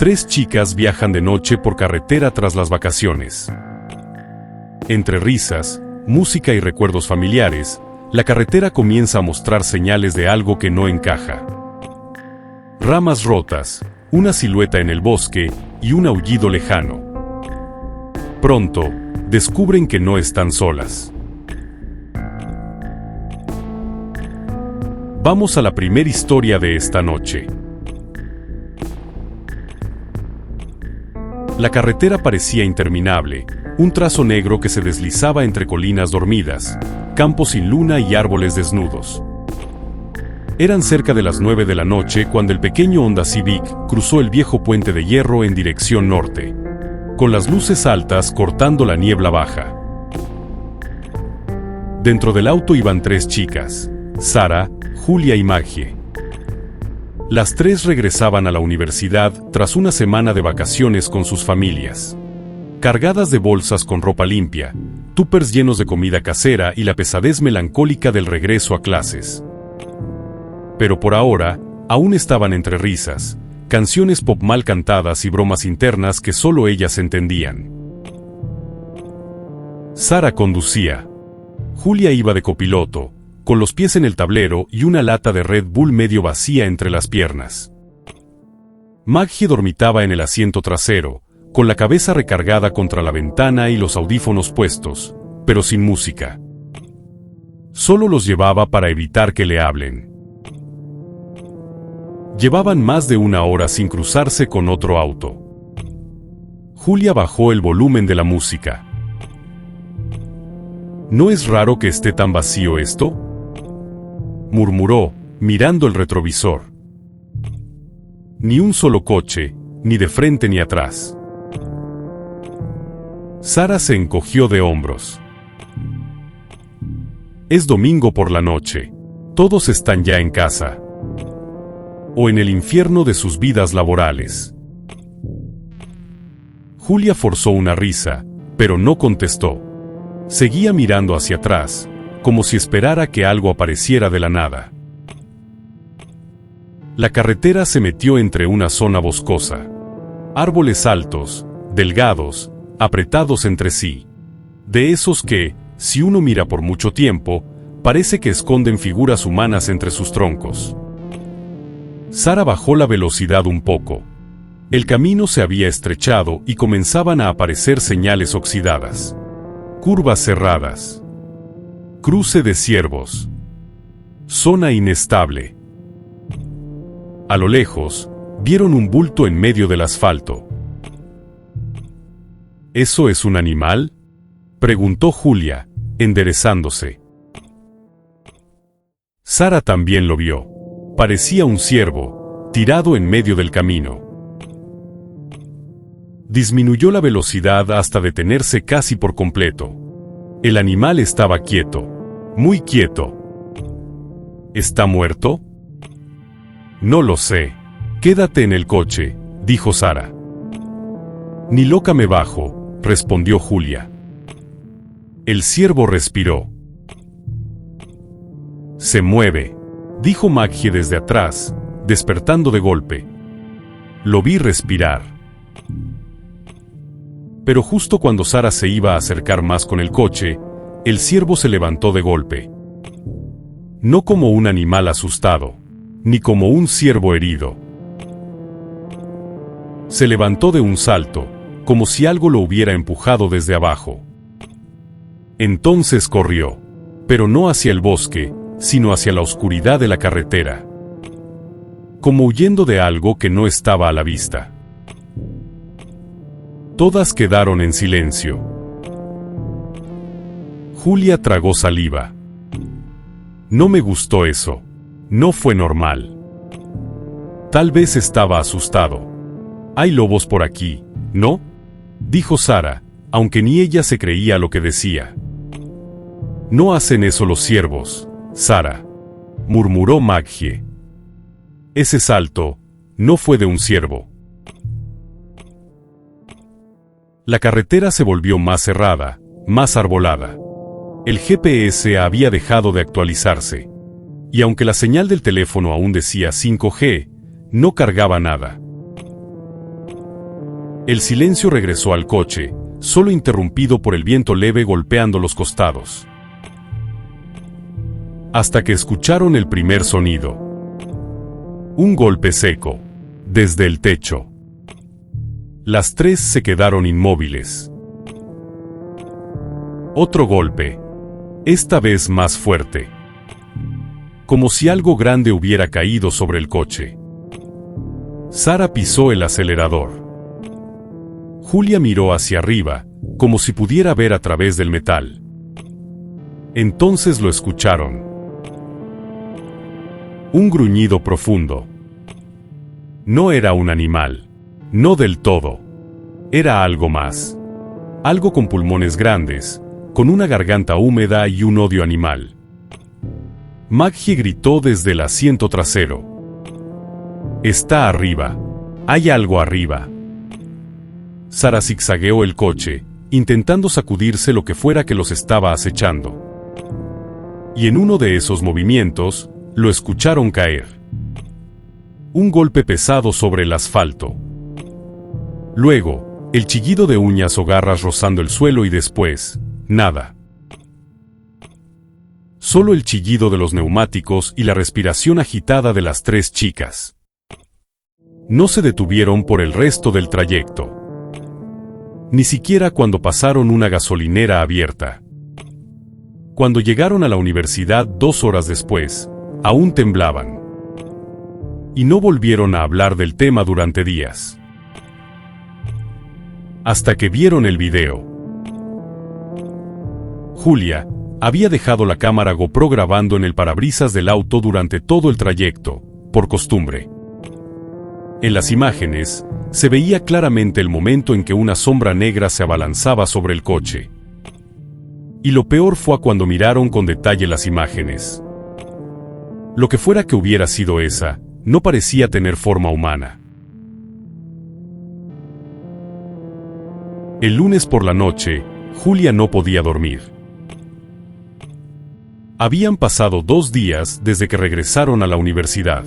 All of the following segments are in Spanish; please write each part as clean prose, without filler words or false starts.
Tres chicas viajan de noche por carretera tras las vacaciones. Entre risas, música y recuerdos familiares, la carretera comienza a mostrar señales de algo que no encaja. Ramas rotas, una silueta en el bosque y un aullido lejano. Pronto, descubren que no están solas. Vamos a la primera historia de esta noche. La carretera parecía interminable, un trazo negro que se deslizaba entre colinas dormidas, campos sin luna y árboles desnudos. Eran cerca de las 9 de la noche cuando el pequeño Honda Civic cruzó el viejo puente de hierro en dirección norte, con las luces altas cortando la niebla baja. Dentro del auto iban tres chicas, Sara, Julia y Maggie. Las tres regresaban a la universidad tras una semana de vacaciones con sus familias. Cargadas de bolsas con ropa limpia, túpers llenos de comida casera y la pesadez melancólica del regreso a clases. Pero por ahora, aún estaban entre risas, canciones pop mal cantadas y bromas internas que solo ellas entendían. Sara conducía. Julia iba de copiloto, con los pies en el tablero y una lata de Red Bull medio vacía entre las piernas. Maggie dormitaba en el asiento trasero, con la cabeza recargada contra la ventana y los audífonos puestos, pero sin música. Solo los llevaba para evitar que le hablen. Llevaban más de una hora sin cruzarse con otro auto. Julia bajó el volumen de la música. ¿No es raro que esté tan vacío esto?, murmuró, mirando el retrovisor. Ni un solo coche, ni de frente ni atrás. Sara se encogió de hombros. Es domingo por la noche. Todos están ya en casa. O en el infierno de sus vidas laborales. Julia forzó una risa, pero no contestó. Seguía mirando hacia atrás, como si esperara que algo apareciera de la nada. La carretera se metió entre una zona boscosa. Árboles altos, delgados, apretados entre sí. De esos que, si uno mira por mucho tiempo, parece que esconden figuras humanas entre sus troncos. Sara bajó la velocidad un poco. El camino se había estrechado y comenzaban a aparecer señales oxidadas. Curvas cerradas. Cruce de ciervos. Zona inestable. A lo lejos, vieron un bulto en medio del asfalto. ¿Eso es un animal?, preguntó Julia, enderezándose. Sara también lo vio. Parecía un ciervo, tirado en medio del camino. Disminuyó la velocidad hasta detenerse casi por completo. El animal estaba quieto. Muy quieto. ¿Está muerto? No lo sé. Quédate en el coche, dijo Sara. Ni loca me bajo, respondió Julia. El ciervo respiró. Se mueve, dijo Maggie desde atrás, despertando de golpe. Lo vi respirar. Pero justo cuando Sara se iba a acercar más con el coche, el ciervo se levantó de golpe. No como un animal asustado, ni como un ciervo herido. Se levantó de un salto, como si algo lo hubiera empujado desde abajo. Entonces corrió, pero no hacia el bosque, sino hacia la oscuridad de la carretera. Como huyendo de algo que no estaba a la vista. Todas quedaron en silencio. Julia tragó saliva. No me gustó eso. No fue normal. Tal vez estaba asustado. Hay lobos por aquí, ¿no?, dijo Sara, aunque ni ella se creía lo que decía. No hacen eso los ciervos, Sara, murmuró Maggie. Ese salto no fue de un ciervo. La carretera se volvió más cerrada, más arbolada. El GPS había dejado de actualizarse. Y aunque la señal del teléfono aún decía 5G, no cargaba nada. El silencio regresó al coche, solo interrumpido por el viento leve golpeando los costados. Hasta que escucharon el primer sonido. Un golpe seco, desde el techo. Las tres se quedaron inmóviles. Otro golpe, esta vez más fuerte. Como si algo grande hubiera caído sobre el coche. Sara pisó el acelerador. Julia miró hacia arriba, como si pudiera ver a través del metal. Entonces lo escucharon. Un gruñido profundo. No era un animal. No del todo. Era algo más. Algo con pulmones grandes, con una garganta húmeda y un odio animal. Maggie gritó desde el asiento trasero. Está arriba. Hay algo arriba. Sara zigzagueó el coche, intentando sacudirse lo que fuera que los estaba acechando. Y en uno de esos movimientos, lo escucharon caer. Un golpe pesado sobre el asfalto. Luego, el chillido de uñas o garras rozando el suelo y después, nada. Solo el chillido de los neumáticos y la respiración agitada de las tres chicas. No se detuvieron por el resto del trayecto. Ni siquiera cuando pasaron una gasolinera abierta. Cuando llegaron a la universidad 2 horas después, aún temblaban. Y no volvieron a hablar del tema durante días. Hasta que vieron el video. Julia había dejado la cámara GoPro grabando en el parabrisas del auto durante todo el trayecto, por costumbre. En las imágenes, se veía claramente el momento en que una sombra negra se abalanzaba sobre el coche. Y lo peor fue cuando miraron con detalle las imágenes. Lo que fuera que hubiera sido esa, no parecía tener forma humana. El lunes por la noche, Julia no podía dormir. Habían pasado 2 días desde que regresaron a la universidad.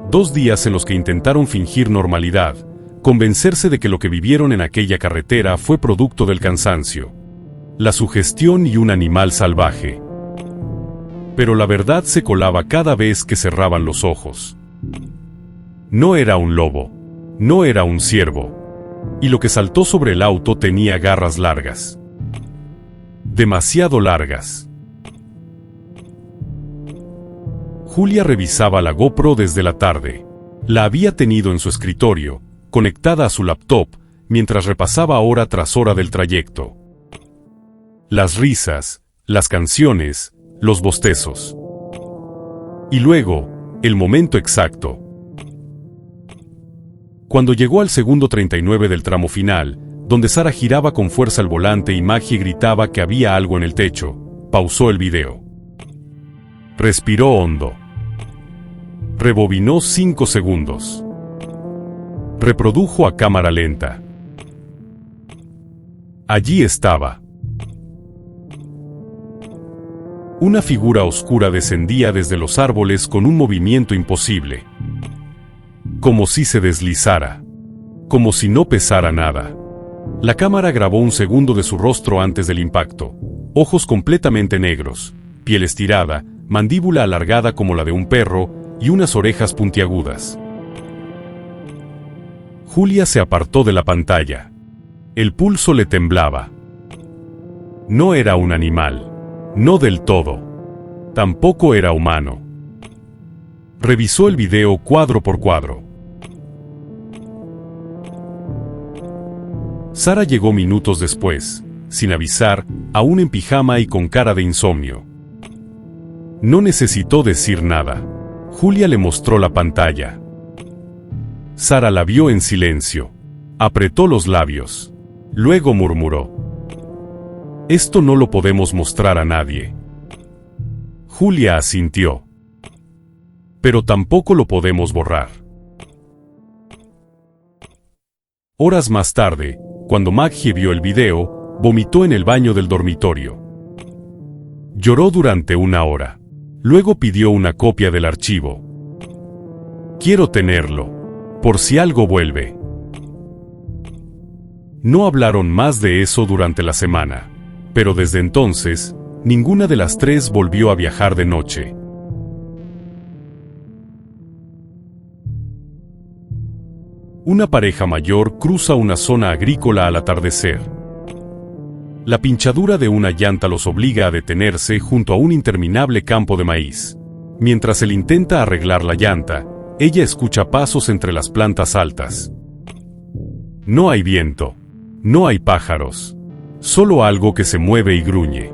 2 días en los que intentaron fingir normalidad, convencerse de que lo que vivieron en aquella carretera fue producto del cansancio, la sugestión y un animal salvaje. Pero la verdad se colaba cada vez que cerraban los ojos. No era un lobo, no era un ciervo, y lo que saltó sobre el auto tenía garras largas. Demasiado largas. Julia revisaba la GoPro desde la tarde. La había tenido en su escritorio, conectada a su laptop, mientras repasaba hora tras hora del trayecto. Las risas, las canciones, los bostezos. Y luego, el momento exacto. Cuando llegó al segundo 39 del tramo final, donde Sara giraba con fuerza el volante y Maggie gritaba que había algo en el techo, pausó el video. Respiró hondo. Rebobinó 5 segundos. Reprodujo a cámara lenta. Allí estaba. Una figura oscura descendía desde los árboles con un movimiento imposible. Como si se deslizara. Como si no pesara nada. La cámara grabó un segundo de su rostro antes del impacto. Ojos completamente negros, piel estirada, mandíbula alargada como la de un perro, y unas orejas puntiagudas. Julia se apartó de la pantalla. El pulso le temblaba. No era un animal. No del todo. Tampoco era humano. Revisó el video cuadro por cuadro. Sara llegó minutos después, sin avisar, aún en pijama y con cara de insomnio. No necesitó decir nada. Julia le mostró la pantalla. Sara la vio en silencio. Apretó los labios. Luego murmuró: «Esto no lo podemos mostrar a nadie». Julia asintió. «Pero tampoco lo podemos borrar». Horas más tarde, cuando Maggie vio el video, vomitó en el baño del dormitorio. Lloró durante 1 hora. Luego pidió una copia del archivo. «Quiero tenerlo, por si algo vuelve». No hablaron más de eso durante la semana, pero desde entonces, ninguna de las tres volvió a viajar de noche. Una pareja mayor cruza una zona agrícola al atardecer. La pinchadura de una llanta los obliga a detenerse junto a un interminable campo de maíz. Mientras él intenta arreglar la llanta, ella escucha pasos entre las plantas altas. No hay viento. No hay pájaros. Solo algo que se mueve y gruñe.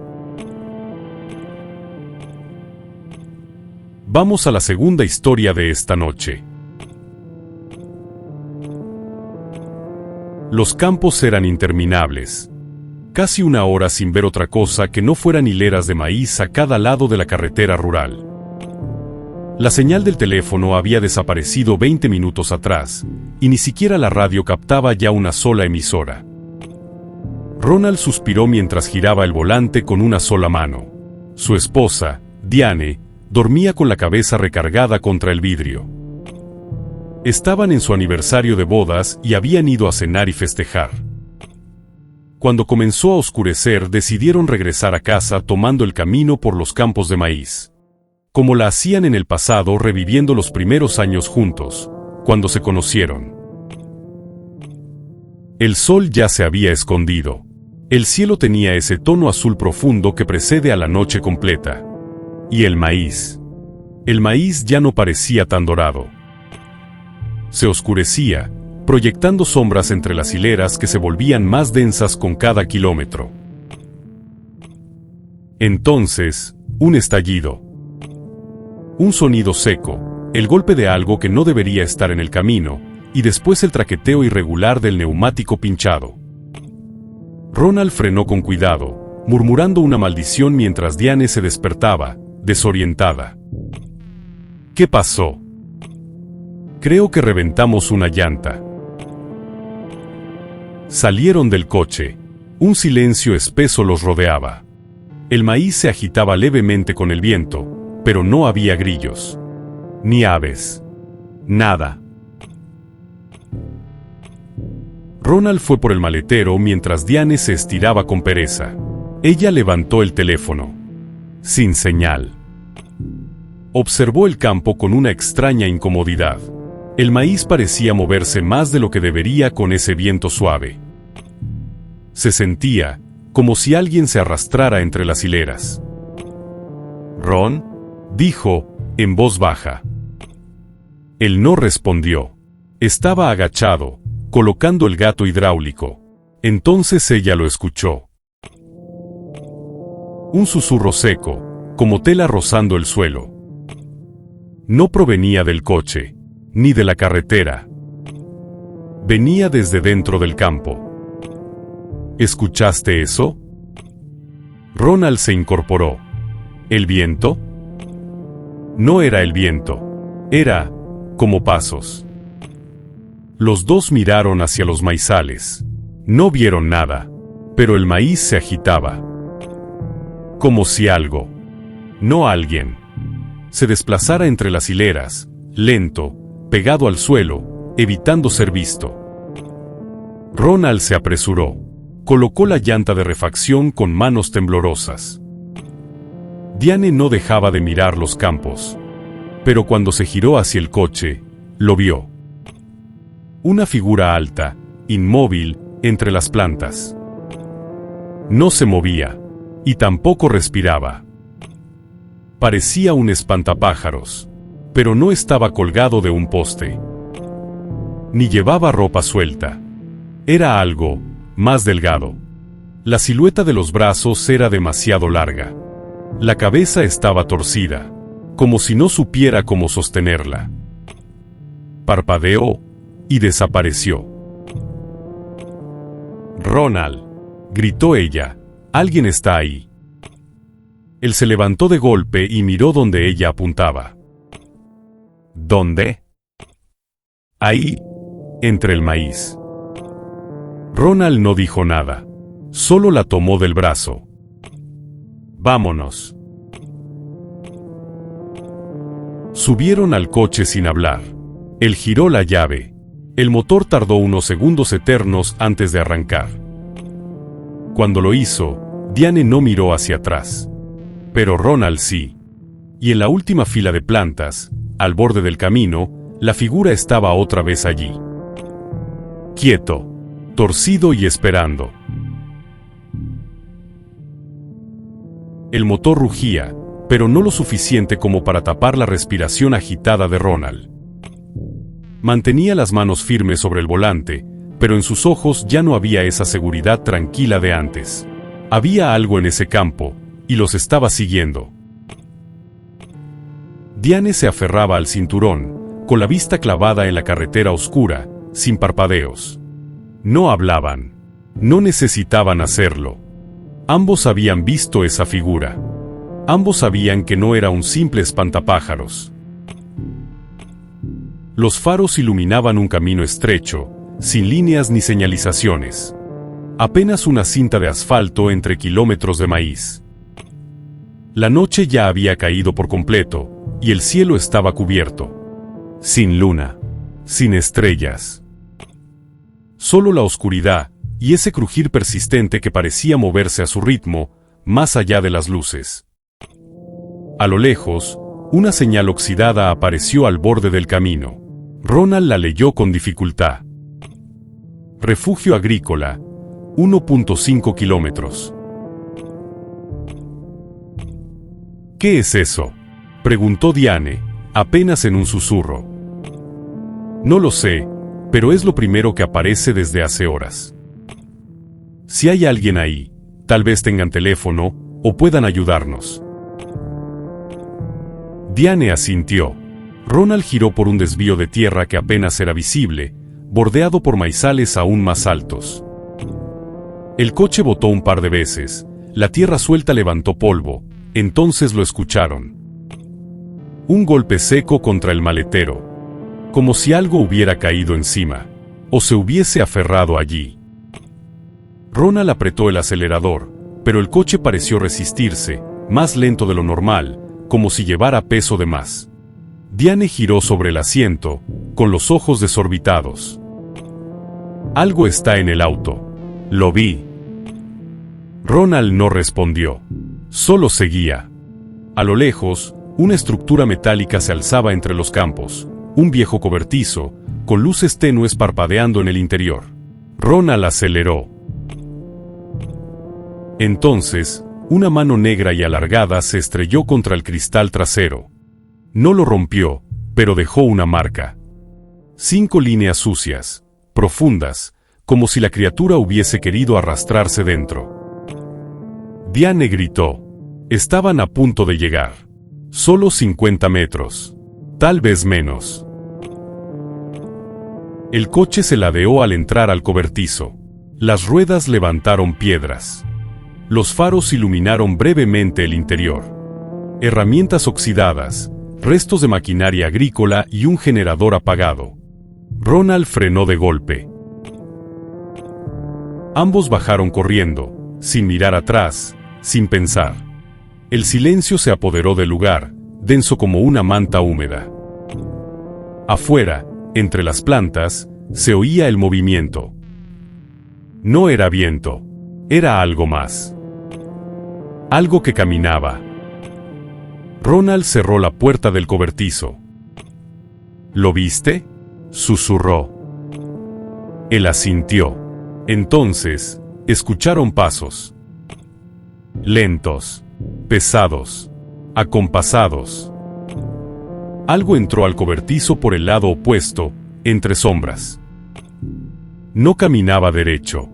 Vamos a la segunda historia de esta noche. Los campos eran interminables. Casi una hora sin ver otra cosa que no fueran hileras de maíz a cada lado de la carretera rural. La señal del teléfono había desaparecido 20 minutos atrás, y ni siquiera la radio captaba ya una sola emisora. Ronald suspiró mientras giraba el volante con una sola mano. Su esposa, Diane, dormía con la cabeza recargada contra el vidrio. Estaban en su aniversario de bodas y habían ido a cenar y festejar. Cuando comenzó a oscurecer, decidieron regresar a casa tomando el camino por los campos de maíz. Como la hacían en el pasado, reviviendo los primeros años juntos, cuando se conocieron. El sol ya se había escondido. El cielo tenía ese tono azul profundo que precede a la noche completa. Y el maíz. El maíz ya no parecía tan dorado. Se oscurecía, proyectando sombras entre las hileras que se volvían más densas con cada kilómetro. Entonces, un estallido. Un sonido seco, el golpe de algo que no debería estar en el camino, y después el traqueteo irregular del neumático pinchado. Ronald frenó con cuidado, murmurando una maldición mientras Diane se despertaba, desorientada. ¿Qué pasó? Creo que reventamos una llanta. Salieron del coche. Un silencio espeso los rodeaba. El maíz se agitaba levemente con el viento, pero no había grillos. Ni aves. Nada. Ronald fue por el maletero mientras Diane se estiraba con pereza. Ella levantó el teléfono. Sin señal. Observó el campo con una extraña incomodidad. El maíz parecía moverse más de lo que debería con ese viento suave. Se sentía como si alguien se arrastrara entre las hileras. «Ron», dijo, en voz baja. Él no respondió. Estaba agachado, colocando el gato hidráulico. Entonces ella lo escuchó. Un susurro seco, como tela rozando el suelo. No provenía del coche, ni de la carretera. Venía desde dentro del campo. ¿Escuchaste eso? Ronald se incorporó. ¿El viento? No era el viento. Era como pasos. Los dos miraron hacia los maizales. No vieron nada, pero el maíz se agitaba. Como si algo, no alguien, se desplazara entre las hileras, lento, pegado al suelo, evitando ser visto. Ronald se apresuró. Colocó la llanta de refacción con manos temblorosas. Diane no dejaba de mirar los campos. Pero cuando se giró hacia el coche, lo vio. Una figura alta, inmóvil, entre las plantas. No se movía, y tampoco respiraba. Parecía un espantapájaros, pero no estaba colgado de un poste. Ni llevaba ropa suelta. Era algo más delgado. La silueta de los brazos era demasiado larga. La cabeza estaba torcida, como si no supiera cómo sostenerla. Parpadeó y desapareció. «Ronald», gritó ella, «alguien está ahí». Él se levantó de golpe y miró donde ella apuntaba. ¿Dónde? Ahí, entre el maíz. Ronald no dijo nada. Solo la tomó del brazo. «Vámonos». Subieron al coche sin hablar. Él giró la llave. El motor tardó unos segundos eternos antes de arrancar. Cuando lo hizo, Diane no miró hacia atrás. Pero Ronald sí. Y en la última fila de plantas, al borde del camino, la figura estaba otra vez allí. Quieto, torcido y esperando. El motor rugía, pero no lo suficiente como para tapar la respiración agitada de Ronald. Mantenía las manos firmes sobre el volante, pero en sus ojos ya no había esa seguridad tranquila de antes. Había algo en ese campo, y los estaba siguiendo. Diane se aferraba al cinturón, con la vista clavada en la carretera oscura, sin parpadeos. No hablaban. No necesitaban hacerlo. Ambos habían visto esa figura. Ambos sabían que no era un simple espantapájaros. Los faros iluminaban un camino estrecho, sin líneas ni señalizaciones. Apenas una cinta de asfalto entre kilómetros de maíz. La noche ya había caído por completo, y el cielo estaba cubierto. Sin luna. Sin estrellas. Solo la oscuridad, y ese crujir persistente que parecía moverse a su ritmo, más allá de las luces. A lo lejos, una señal oxidada apareció al borde del camino. Ronald la leyó con dificultad. Refugio agrícola, 1.5 kilómetros. ¿Qué es eso?, preguntó Diane, apenas en un susurro. No lo sé, pero es lo primero que aparece desde hace horas. Si hay alguien ahí, tal vez tengan teléfono, o puedan ayudarnos. Diane asintió. Ronald giró por un desvío de tierra que apenas era visible, bordeado por maizales aún más altos. El coche botó un par de veces, la tierra suelta levantó polvo, entonces lo escucharon. Un golpe seco contra el maletero, como si algo hubiera caído encima, o se hubiese aferrado allí. Ronald apretó el acelerador, pero el coche pareció resistirse, más lento de lo normal, como si llevara peso de más. Diane giró sobre el asiento, con los ojos desorbitados. Algo está en el auto. Lo vi. Ronald no respondió. Solo seguía. A lo lejos, una estructura metálica se alzaba entre los campos, un viejo cobertizo, con luces tenues parpadeando en el interior. Ronald aceleró. Entonces, una mano negra y alargada se estrelló contra el cristal trasero. No lo rompió, pero dejó una marca. 5 líneas sucias, profundas, como si la criatura hubiese querido arrastrarse dentro. Diane gritó. Estaban a punto de llegar. Solo 50 metros. Tal vez menos. El coche se ladeó al entrar al cobertizo. Las ruedas levantaron piedras. Los faros iluminaron brevemente el interior. Herramientas oxidadas, restos de maquinaria agrícola y un generador apagado. Ronald frenó de golpe. Ambos bajaron corriendo, sin mirar atrás, sin pensar. El silencio se apoderó del lugar, denso como una manta húmeda. Afuera, entre las plantas, se oía el movimiento. No era viento, era algo más. Algo que caminaba. Ronald cerró la puerta del cobertizo. ¿Lo viste?, susurró. Él asintió. Entonces, escucharon pasos. Lentos, pesados, acompasados. Algo entró al cobertizo por el lado opuesto, entre sombras. No caminaba derecho.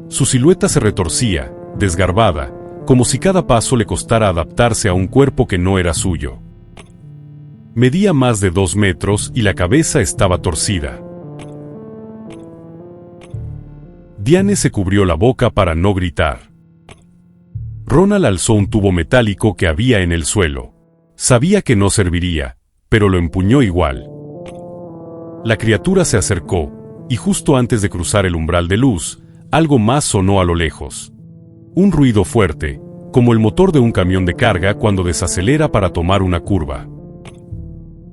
Su silueta se retorcía, desgarbada, como si cada paso le costara adaptarse a un cuerpo que no era suyo. Medía más de 2 metros y la cabeza estaba torcida. Diane se cubrió la boca para no gritar. Ronald alzó un tubo metálico que había en el suelo. Sabía que no serviría, pero lo empuñó igual. La criatura se acercó, y justo antes de cruzar el umbral de luz, algo más sonó a lo lejos. Un ruido fuerte, como el motor de un camión de carga cuando desacelera para tomar una curva.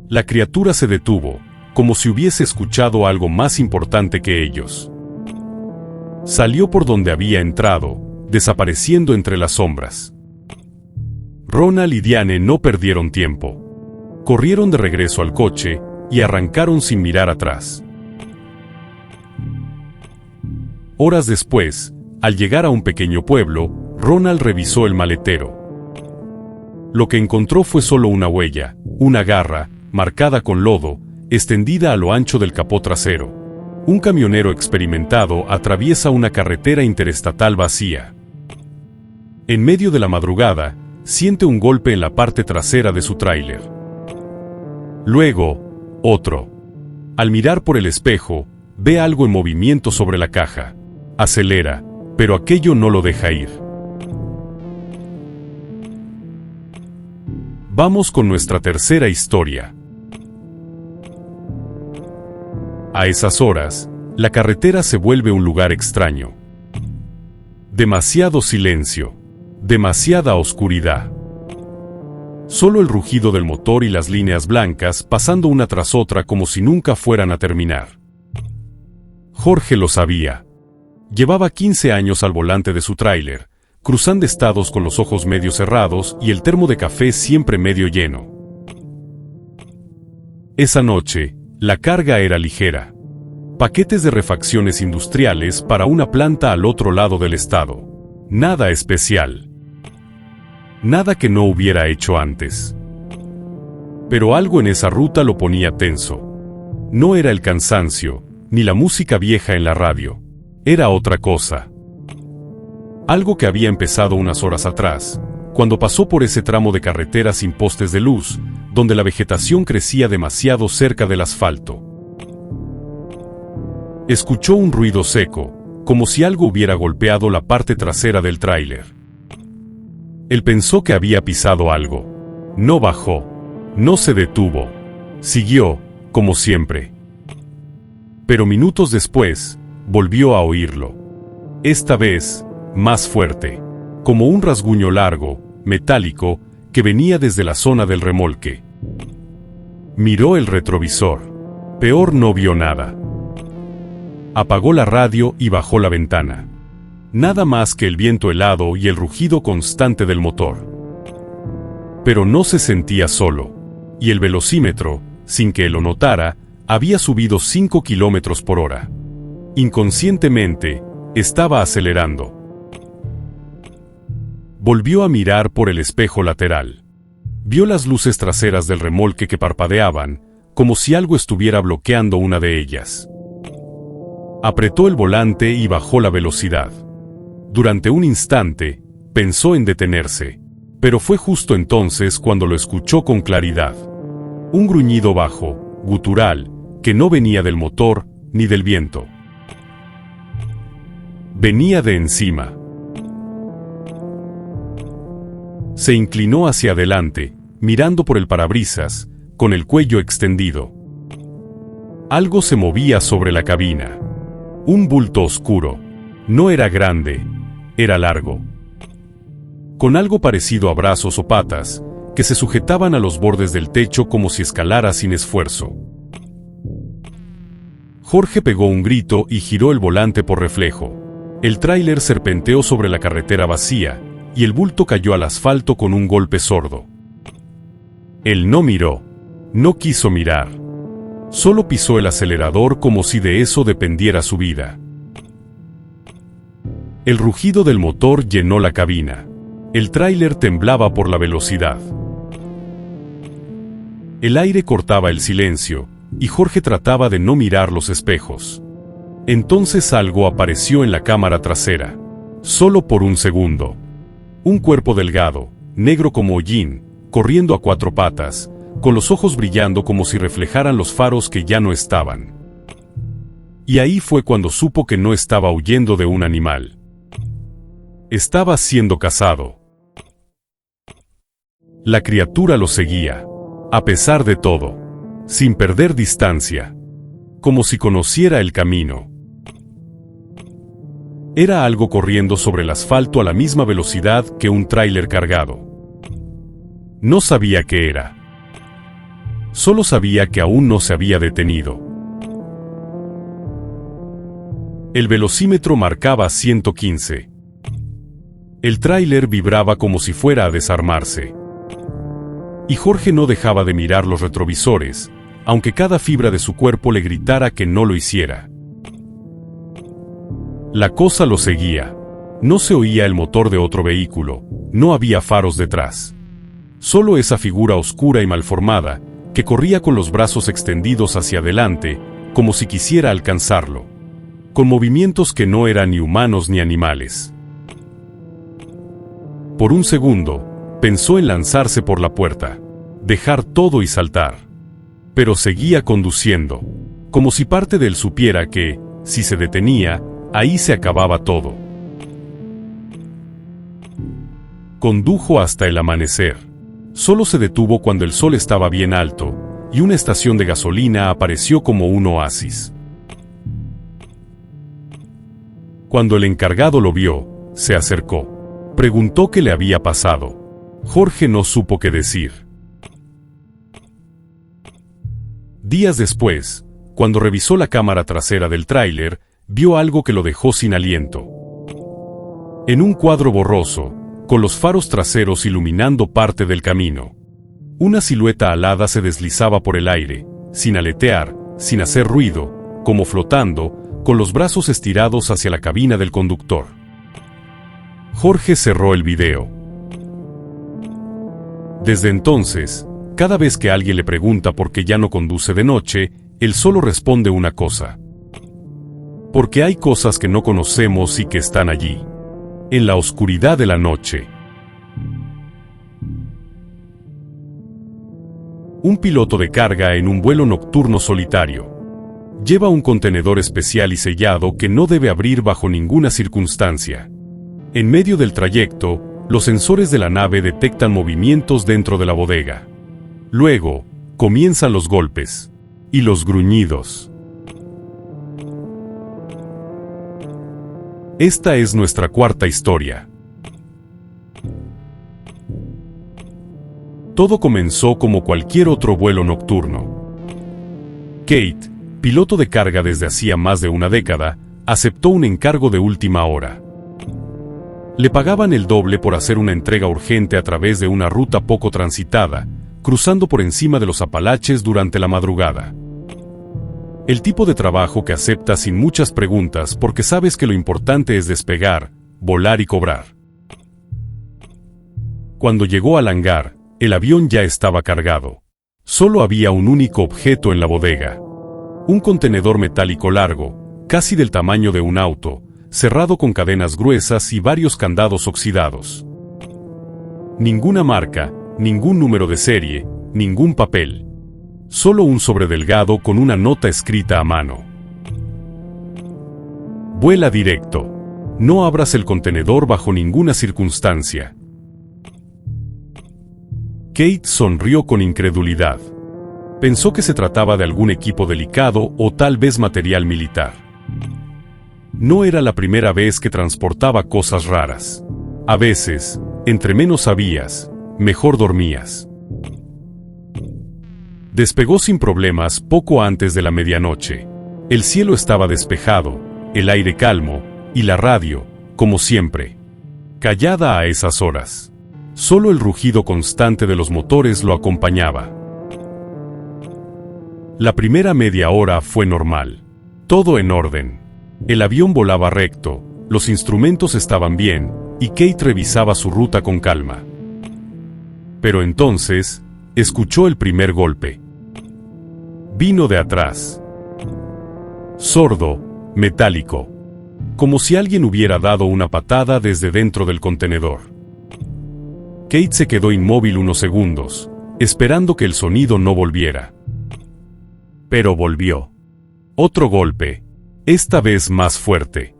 La criatura se detuvo, como si hubiese escuchado algo más importante que ellos. Salió por donde había entrado, desapareciendo entre las sombras. Ronald y Diane no perdieron tiempo. Corrieron de regreso al coche y arrancaron sin mirar atrás. Horas después, al llegar a un pequeño pueblo, Ronald revisó el maletero. Lo que encontró fue solo una huella, una garra, marcada con lodo, extendida a lo ancho del capó trasero. Un camionero experimentado atraviesa una carretera interestatal vacía. En medio de la madrugada, siente un golpe en la parte trasera de su tráiler. Luego, otro. Al mirar por el espejo, ve algo en movimiento sobre la caja. Acelera, pero aquello no lo deja ir. Vamos con nuestra tercera historia. A esas horas, la carretera se vuelve un lugar extraño. Demasiado silencio, demasiada oscuridad. Solo el rugido del motor y las líneas blancas pasando una tras otra como si nunca fueran a terminar. Jorge lo sabía. Llevaba 15 años al volante de su tráiler, cruzando estados con los ojos medio cerrados y el termo de café siempre medio lleno. Esa noche, la carga era ligera. Paquetes de refacciones industriales para una planta al otro lado del estado. Nada especial. Nada que no hubiera hecho antes. Pero algo en esa ruta lo ponía tenso. No era el cansancio, ni la música vieja en la radio. Era otra cosa. Algo que había empezado unas horas atrás, cuando pasó por ese tramo de carretera sin postes de luz, donde la vegetación crecía demasiado cerca del asfalto. Escuchó un ruido seco, como si algo hubiera golpeado la parte trasera del tráiler. Él pensó que había pisado algo. No bajó, no se detuvo. Siguió, como siempre. Pero minutos después, volvió a oírlo. Esta vez, más fuerte, como un rasguño largo, metálico, que venía desde la zona del remolque. Miró el retrovisor. Peor, no vio nada. Apagó la radio y bajó la ventana. Nada más que el viento helado y el rugido constante del motor. Pero no se sentía solo, y el velocímetro, sin que él lo notara, había subido 5 kilómetros por hora. Inconscientemente, estaba acelerando. Volvió a mirar por el espejo lateral. Vio las luces traseras del remolque que parpadeaban, como si algo estuviera bloqueando una de ellas. Apretó el volante y bajó la velocidad. Durante un instante, pensó en detenerse, pero fue justo entonces cuando lo escuchó con claridad. Un gruñido bajo, gutural, que no venía del motor ni del viento. Venía de encima. Se inclinó hacia adelante, mirando por el parabrisas, con el cuello extendido. Algo se movía sobre la cabina. Un bulto oscuro. No era grande, era largo. Con algo parecido a brazos o patas, que se sujetaban a los bordes del techo como si escalara sin esfuerzo. Jorge pegó un grito y giró el volante por reflejo. El tráiler serpenteó sobre la carretera vacía, y el bulto cayó al asfalto con un golpe sordo. Él no miró, no quiso mirar. Solo pisó el acelerador como si de eso dependiera su vida. El rugido del motor llenó la cabina. El tráiler temblaba por la velocidad. El aire cortaba el silencio, y Jorge trataba de no mirar los espejos. Entonces algo apareció en la cámara trasera. Solo por un segundo. Un cuerpo delgado, negro como hollín, corriendo a 4 patas, con los ojos brillando como si reflejaran los faros que ya no estaban. Y ahí fue cuando supo que no estaba huyendo de un animal. Estaba siendo cazado. La criatura lo seguía, a pesar de todo, sin perder distancia, como si conociera el camino. Era algo corriendo sobre el asfalto a la misma velocidad que un tráiler cargado. No sabía qué era. Solo sabía que aún no se había detenido. El velocímetro marcaba 115. El tráiler vibraba como si fuera a desarmarse. Y Jorge no dejaba de mirar los retrovisores, aunque cada fibra de su cuerpo le gritara que no lo hiciera. La cosa lo seguía. No se oía el motor de otro vehículo, no había faros detrás. Solo esa figura oscura y malformada, que corría con los brazos extendidos hacia adelante, como si quisiera alcanzarlo. Con movimientos que no eran ni humanos ni animales. Por un segundo, pensó en lanzarse por la puerta, dejar todo y saltar. Pero seguía conduciendo, como si parte de él supiera que, si se detenía, ahí se acababa todo. Condujo hasta el amanecer. Solo se detuvo cuando el sol estaba bien alto, y una estación de gasolina apareció como un oasis. Cuando el encargado lo vio, se acercó. Preguntó qué le había pasado. Jorge no supo qué decir. Días después, cuando revisó la cámara trasera del tráiler, vio algo que lo dejó sin aliento. En un cuadro borroso, con los faros traseros iluminando parte del camino, una silueta alada se deslizaba por el aire, sin aletear, sin hacer ruido, como flotando, con los brazos estirados hacia la cabina del conductor. Jorge cerró el video. Desde entonces, cada vez que alguien le pregunta por qué ya no conduce de noche, él solo responde una cosa. Porque hay cosas que no conocemos y que están allí, en la oscuridad de la noche. Un piloto de carga en un vuelo nocturno solitario. Lleva un contenedor especial y sellado que no debe abrir bajo ninguna circunstancia. En medio del trayecto, los sensores de la nave detectan movimientos dentro de la bodega. Luego, comienzan los golpes y los gruñidos. Esta es nuestra cuarta historia. Todo comenzó como cualquier otro vuelo nocturno. Kate, piloto de carga desde hacía más de una década, aceptó un encargo de última hora. Le pagaban el doble por hacer una entrega urgente a través de una ruta poco transitada, cruzando por encima de los Apalaches durante la madrugada. El tipo de trabajo que aceptas sin muchas preguntas porque sabes que lo importante es despegar, volar y cobrar. Cuando llegó al hangar, el avión ya estaba cargado. Solo había un único objeto en la bodega. Un contenedor metálico largo, casi del tamaño de un auto, cerrado con cadenas gruesas y varios candados oxidados. Ninguna marca, ningún número de serie, ningún papel. Solo un sobre delgado con una nota escrita a mano. Vuela directo. No abras el contenedor bajo ninguna circunstancia. Kate sonrió con incredulidad. Pensó que se trataba de algún equipo delicado o tal vez material militar. No era la primera vez que transportaba cosas raras. A veces, entre menos sabías, mejor dormías. Despegó sin problemas poco antes de la medianoche. El cielo estaba despejado, el aire calmo, y la radio, como siempre, callada a esas horas. Solo el rugido constante de los motores lo acompañaba. La primera media hora fue normal. Todo en orden. El avión volaba recto, los instrumentos estaban bien, y Kate revisaba su ruta con calma. Pero entonces, escuchó el primer golpe. Vino de atrás. Sordo, metálico. Como si alguien hubiera dado una patada desde dentro del contenedor. Kate se quedó inmóvil unos segundos, esperando que el sonido no volviera. Pero volvió. Otro golpe, esta vez más fuerte.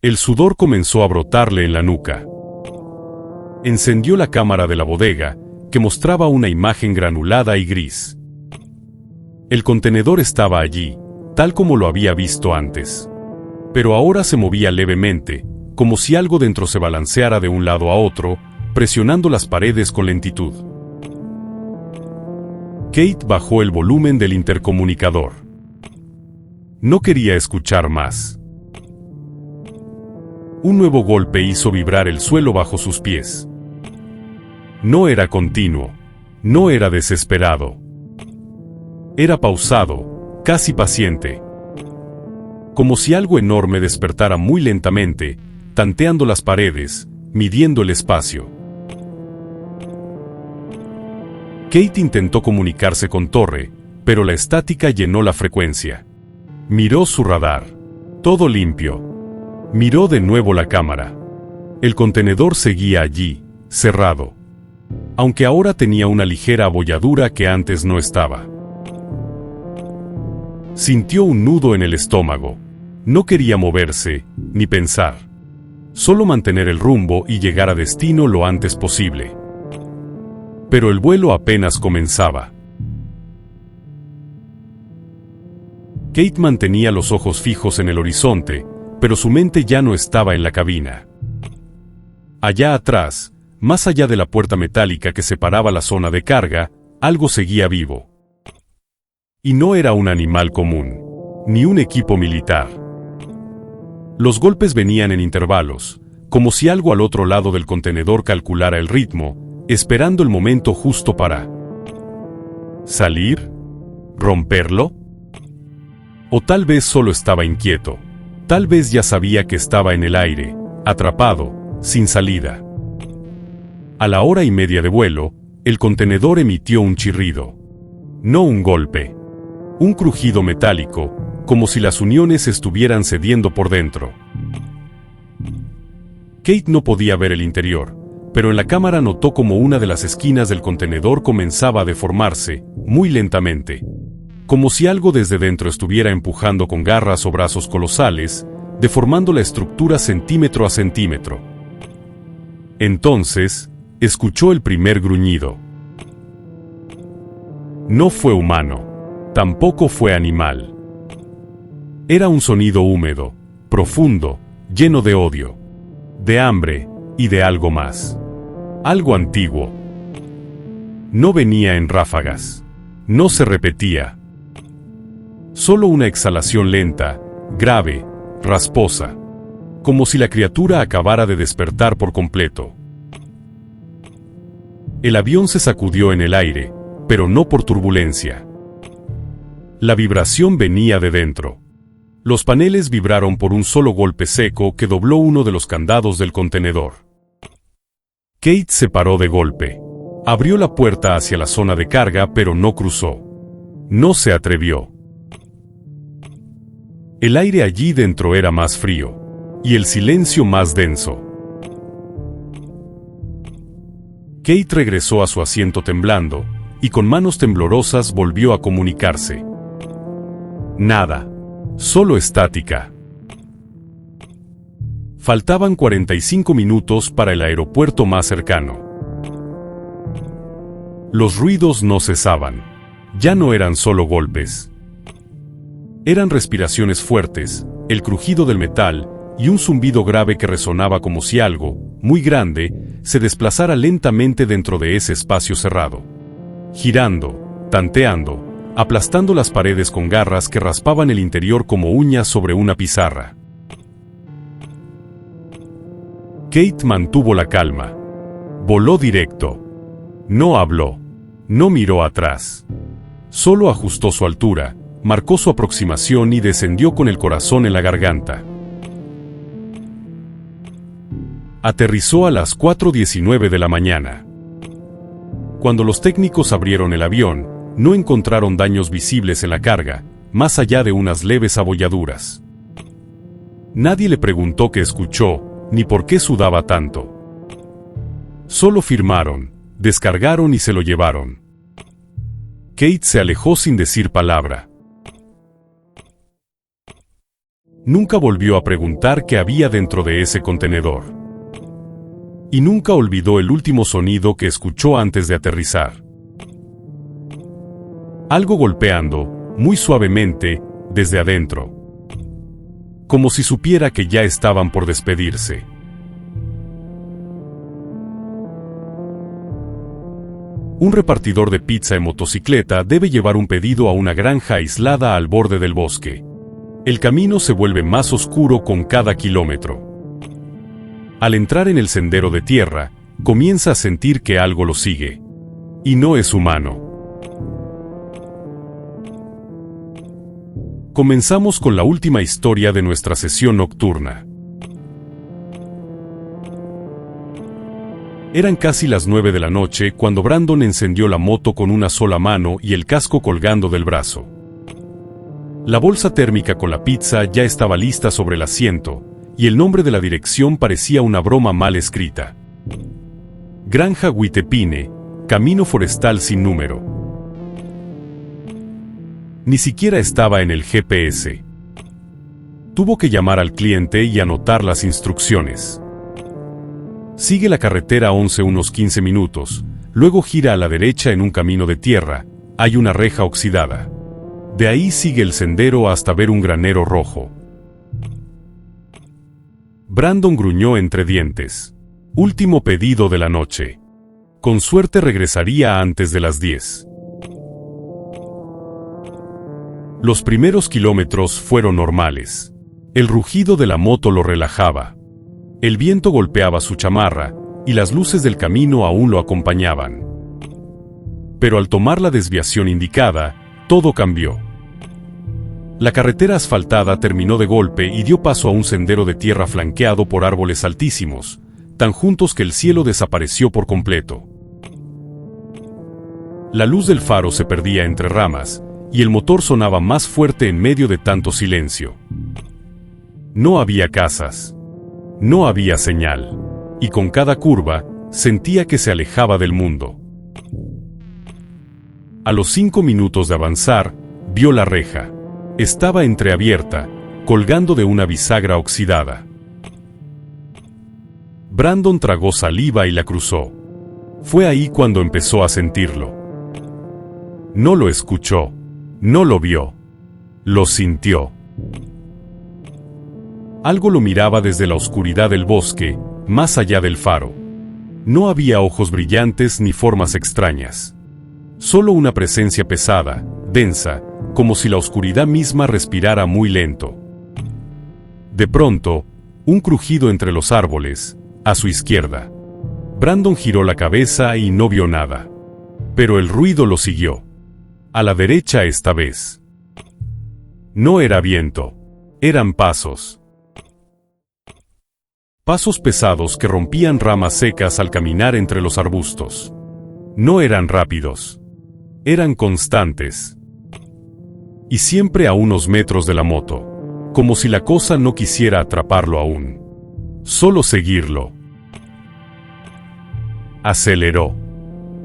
El sudor comenzó a brotarle en la nuca. Encendió la cámara de la bodega, que mostraba una imagen granulada y gris. El contenedor estaba allí, tal como lo había visto antes. Pero ahora se movía levemente, como si algo dentro se balanceara de un lado a otro, presionando las paredes con lentitud. Kate bajó el volumen del intercomunicador. No quería escuchar más. Un nuevo golpe hizo vibrar el suelo bajo sus pies. No era continuo, no era desesperado. Era pausado, casi paciente. Como si algo enorme despertara muy lentamente, tanteando las paredes, midiendo el espacio. Kate intentó comunicarse con Torre, pero la estática llenó la frecuencia. Miró su radar. Todo limpio. Miró de nuevo la cámara. El contenedor seguía allí, cerrado. Aunque ahora tenía una ligera abolladura que antes no estaba. Sintió un nudo en el estómago. No quería moverse, ni pensar. Solo mantener el rumbo y llegar a destino lo antes posible. Pero el vuelo apenas comenzaba. Kate mantenía los ojos fijos en el horizonte, pero su mente ya no estaba en la cabina. Allá atrás, más allá de la puerta metálica que separaba la zona de carga, algo seguía vivo. Y no era un animal común, ni un equipo militar. Los golpes venían en intervalos, como si algo al otro lado del contenedor calculara el ritmo, esperando el momento justo para ¿salir? ¿Romperlo? O tal vez solo estaba inquieto. Tal vez ya sabía que estaba en el aire, atrapado, sin salida. A la hora y media de vuelo, el contenedor emitió un chirrido. No un golpe. Un crujido metálico, como si las uniones estuvieran cediendo por dentro. Kate no podía ver el interior, pero en la cámara notó como una de las esquinas del contenedor comenzaba a deformarse, muy lentamente. Como si algo desde dentro estuviera empujando con garras o brazos colosales, deformando la estructura centímetro a centímetro. Entonces, escuchó el primer gruñido. No fue humano, tampoco fue animal. Era un sonido húmedo, profundo, lleno de odio, de hambre y de algo más. Algo antiguo. No venía en ráfagas. No se repetía. Solo una exhalación lenta, grave, rasposa. Como si la criatura acabara de despertar por completo. El avión se sacudió en el aire, pero no por turbulencia. La vibración venía de dentro. Los paneles vibraron por un solo golpe seco que dobló uno de los candados del contenedor. Kate se paró de golpe. Abrió la puerta hacia la zona de carga, pero no cruzó. No se atrevió. El aire allí dentro era más frío, y el silencio más denso. Kate regresó a su asiento temblando, y con manos temblorosas volvió a comunicarse. Nada. Solo estática. Faltaban 45 minutos para el aeropuerto más cercano. Los ruidos no cesaban. Ya no eran solo golpes. Eran respiraciones fuertes, el crujido del metal y un zumbido grave que resonaba como si algo, muy grande, se desplazara lentamente dentro de ese espacio cerrado. Girando, tanteando, aplastando las paredes con garras que raspaban el interior como uñas sobre una pizarra. Kate mantuvo la calma. Voló directo. No habló. No miró atrás. Solo ajustó su altura, marcó su aproximación y descendió con el corazón en la garganta. Aterrizó a las 4:19 de la mañana. Cuando los técnicos abrieron el avión, no encontraron daños visibles en la carga, más allá de unas leves abolladuras. Nadie le preguntó qué escuchó, ni por qué sudaba tanto. Solo firmaron, descargaron y se lo llevaron. Kate se alejó sin decir palabra. Nunca volvió a preguntar qué había dentro de ese contenedor. Y nunca olvidó el último sonido que escuchó antes de aterrizar. Algo golpeando, muy suavemente, desde adentro. Como si supiera que ya estaban por despedirse. Un repartidor de pizza en motocicleta debe llevar un pedido a una granja aislada al borde del bosque. El camino se vuelve más oscuro con cada kilómetro. Al entrar en el sendero de tierra, comienza a sentir que algo lo sigue. Y no es humano. Comenzamos con la última historia de nuestra sesión nocturna. Eran casi las 9 de la noche cuando Brandon encendió la moto con una sola mano y el casco colgando del brazo. La bolsa térmica con la pizza ya estaba lista sobre el asiento, y el nombre de la dirección parecía una broma mal escrita. Granja Huitepine, camino forestal sin número. Ni siquiera estaba en el GPS. Tuvo que llamar al cliente y anotar las instrucciones. Sigue la carretera 11 unos 15 minutos, luego gira a la derecha en un camino de tierra, hay una reja oxidada. De ahí sigue el sendero hasta ver un granero rojo. Brandon gruñó entre dientes. Último pedido de la noche. Con suerte regresaría antes de las 10. Los primeros kilómetros fueron normales. El rugido de la moto lo relajaba. El viento golpeaba su chamarra, y las luces del camino aún lo acompañaban. Pero al tomar la desviación indicada, todo cambió. La carretera asfaltada terminó de golpe y dio paso a un sendero de tierra flanqueado por árboles altísimos, tan juntos que el cielo desapareció por completo. La luz del faro se perdía entre ramas, y el motor sonaba más fuerte en medio de tanto silencio. No había casas. No había señal, y con cada curva, sentía que se alejaba del mundo. A los 5 minutos de avanzar, vio la reja. Estaba entreabierta, colgando de una bisagra oxidada. Brandon tragó saliva y la cruzó. Fue ahí cuando empezó a sentirlo. No lo escuchó, no lo vio, lo sintió. Algo lo miraba desde la oscuridad del bosque, más allá del faro. No había ojos brillantes ni formas extrañas. Solo una presencia pesada, densa, como si la oscuridad misma respirara muy lento. De pronto, un crujido entre los árboles, a su izquierda. Brandon giró la cabeza y no vio nada. Pero el ruido lo siguió. A la derecha esta vez. No era viento, eran pasos. Pasos pesados que rompían ramas secas al caminar entre los arbustos. No eran rápidos. Eran constantes. Y siempre a unos metros de la moto. Como si la cosa no quisiera atraparlo aún. Solo seguirlo. Aceleró.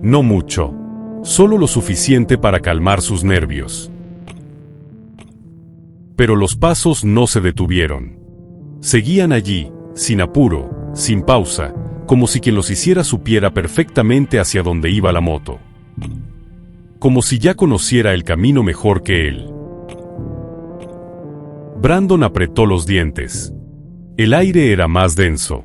No mucho. Solo lo suficiente para calmar sus nervios. Pero los pasos no se detuvieron. Seguían allí, sin apuro, sin pausa, como si quien los hiciera supiera perfectamente hacia dónde iba la moto. Como si ya conociera el camino mejor que él. Brandon apretó los dientes. El aire era más denso.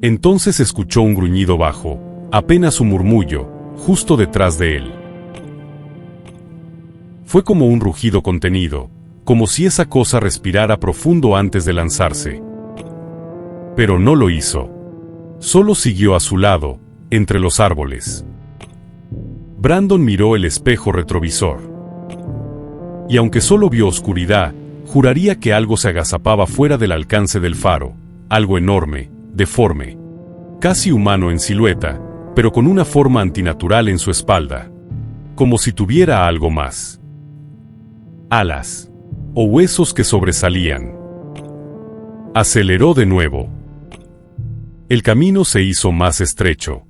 Entonces escuchó un gruñido bajo, apenas un murmullo, justo detrás de él. Fue como un rugido contenido, como si esa cosa respirara profundo antes de lanzarse. Pero no lo hizo. Solo siguió a su lado, entre los árboles. Brandon miró el espejo retrovisor. Y aunque solo vio oscuridad, juraría que algo se agazapaba fuera del alcance del faro, algo enorme, deforme, casi humano en silueta, pero con una forma antinatural en su espalda. Como si tuviera algo más. Alas. O huesos que sobresalían. Aceleró de nuevo. El camino se hizo más estrecho.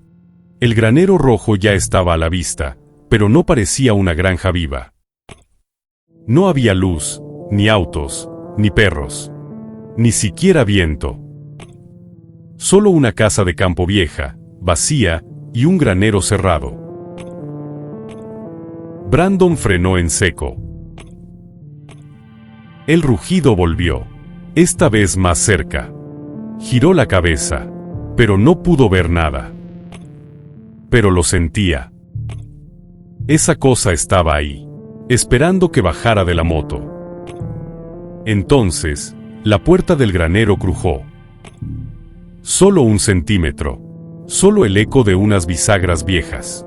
El granero rojo ya estaba a la vista, pero no parecía una granja viva. No había luz, ni autos, ni perros, ni siquiera viento. Solo una casa de campo vieja, vacía, y un granero cerrado. Brandon frenó en seco. El rugido volvió, esta vez más cerca. Giró la cabeza, pero no pudo ver nada. Pero lo sentía. Esa cosa estaba ahí, esperando que bajara de la moto. Entonces, la puerta del granero crujó. Solo 1 centímetro. Solo el eco de unas bisagras viejas.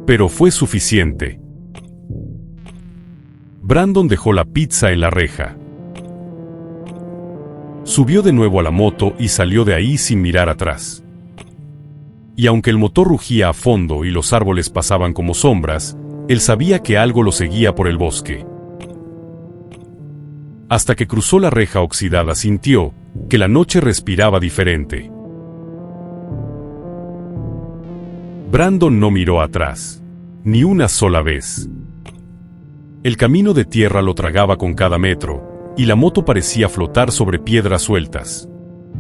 Pero fue suficiente. Brandon dejó la pizza en la reja. Subió de nuevo a la moto y salió de ahí sin mirar atrás. Y aunque el motor rugía a fondo y los árboles pasaban como sombras, él sabía que algo lo seguía por el bosque. Hasta que cruzó la reja oxidada sintió que la noche respiraba diferente. Brandon no miró atrás, ni una sola vez. El camino de tierra lo tragaba con cada metro, y la moto parecía flotar sobre piedras sueltas.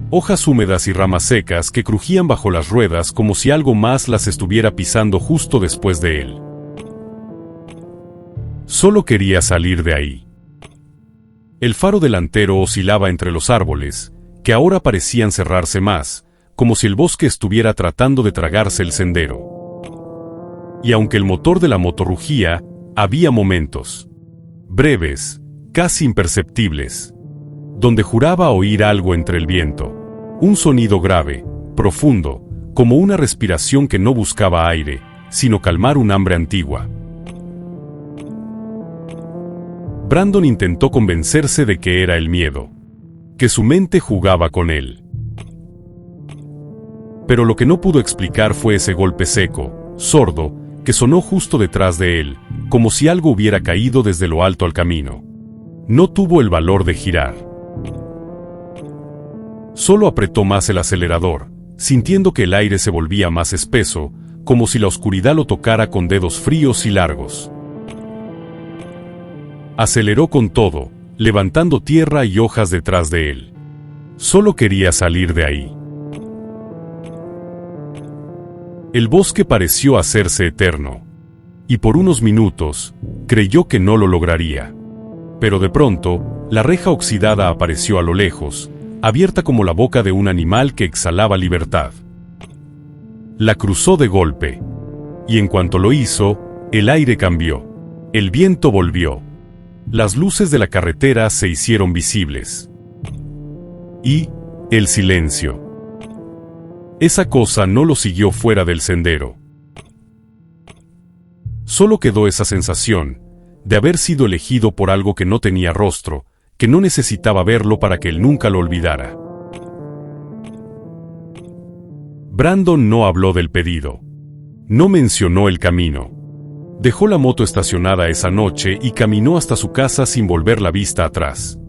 Hojas húmedas y ramas secas que crujían bajo las ruedas como si algo más las estuviera pisando justo después de él. Solo quería salir de ahí. El faro delantero oscilaba entre los árboles, que ahora parecían cerrarse más, como si el bosque estuviera tratando de tragarse el sendero. Y aunque el motor de la moto rugía, había momentos breves, casi imperceptibles, donde juraba oír algo entre el viento. Un sonido grave, profundo, como una respiración que no buscaba aire, sino calmar un hambre antigua. Brandon intentó convencerse de que era el miedo, que su mente jugaba con él. Pero lo que no pudo explicar fue ese golpe seco, sordo, que sonó justo detrás de él, como si algo hubiera caído desde lo alto al camino. No tuvo el valor de girar. Solo apretó más el acelerador, sintiendo que el aire se volvía más espeso, como si la oscuridad lo tocara con dedos fríos y largos. Aceleró con todo, levantando tierra y hojas detrás de él. Solo quería salir de ahí. El bosque pareció hacerse eterno, y por unos minutos, creyó que no lo lograría. Pero de pronto, la reja oxidada apareció a lo lejos, abierta como la boca de un animal que exhalaba libertad. La cruzó de golpe, y en cuanto lo hizo, el aire cambió. El viento volvió. Las luces de la carretera se hicieron visibles. Y el silencio. Esa cosa no lo siguió fuera del sendero. Solo quedó esa sensación de haber sido elegido por algo que no tenía rostro, que no necesitaba verlo para que él nunca lo olvidara. Brandon no habló del pedido. No mencionó el camino. Dejó la moto estacionada esa noche y caminó hasta su casa sin volver la vista atrás.